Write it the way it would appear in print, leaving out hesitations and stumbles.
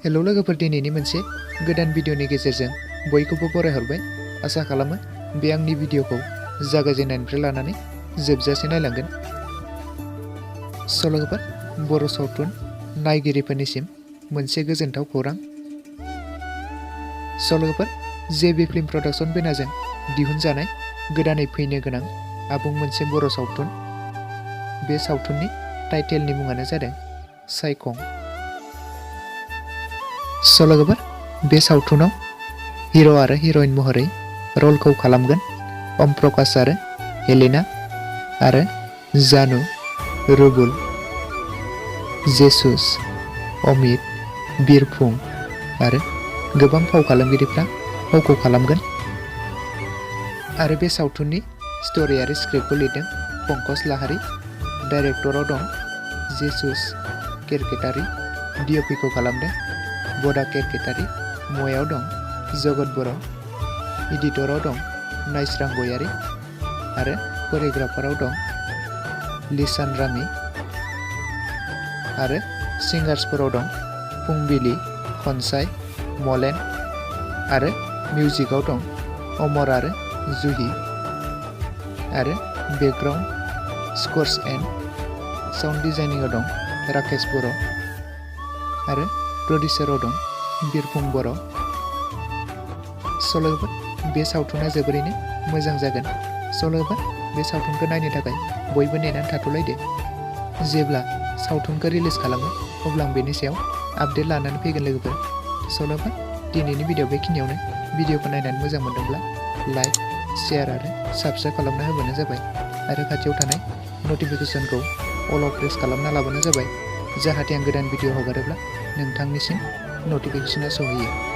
Hello लोगोफोर, दिनैनि मोनसे गोदान भिडिअनि गेजेरजों बयखौबो बरायहरबाय। आसा खालामो बे आंनि भिडिअखौ जागायजेननायनिफ्राय लानानै जोबजासे नायलांगोन। लोगोफोर, बर' सावथुन नायगिरिफोरनिसिम मोनसे गोजोनथाव खौरां। लोगोफोर, जेबि फिल्म प्रडाक्शन बेनारजों दिहुनजानाय गोदानै फैनो गोनां आबुं मोनसे बर' सावथुन। बे सावथुननि टाइटेलनि मुङानो जादों सायखं। लोगोफोर, बे सावथुनाव हिर' आरो हिर'इन महरै रलखौ खालामगोन ओम प्रकाश आरो हेलेना आरो जानु, रुबुल, जेसुस, अमित, बिरफुं आरो गोबां फाव खालामगिरिफ्रा फावखौ खालामगोन। आरो बे सावथुननि स्ट'रि आरो स्क्रिप्टखौ लिरदों पंकज लाहारी। डाइरेक्टराव दं जेसुस केरकेटारि। डिअपिखौ खालामदों बडा केरकेटारि। मयाव दं जगत बर'। एडिटराव दं नाइस्रां गयारी आरो करिय'ग्राफाराव दं लिसान रामी। आरो सिंगार्सफोराव दं फुंबिलि, खनसाय, मलेन। आरो मिउजिकआव दं अमर आरो जुहि। आरो बेकग्राउन्ड स्कर्स एन्ड साउन्ड डिजाइनिंआव दं राकेश बर'। आरो प्रडिउसाराव दं बिरफुं बर'। लोगोफोर, बे सावथुना जोबोरैनो मोजां जागोन। लोगोफोर, बे सावथुनखौ नायनो थाखाय बयबो नेनानै थाथ'लायदो। जेब्ला सावथुनखौ रिलिज खालामो अब्ला आं बेनि सायाव आपडेट लानानै फैगोन लोगोफोर। लोगोफोर, दिनैनि भिडिअ बेखिनियावनो। भिडिअखौ नायनानै मोजां मोनदोंब्ला लाइक, शेयार आरो साबस्क्राइब खालामना होबानो जाबाय। आरो खाथियाव थानाय नटिफिकेसनखौ अलाव प्रेस खालामना लाबानो जाबाय, जाहाथे आं गोदान भिडिअ हगारोब्ला नोंथांनिसिम नटिफिकेसना सहैयो।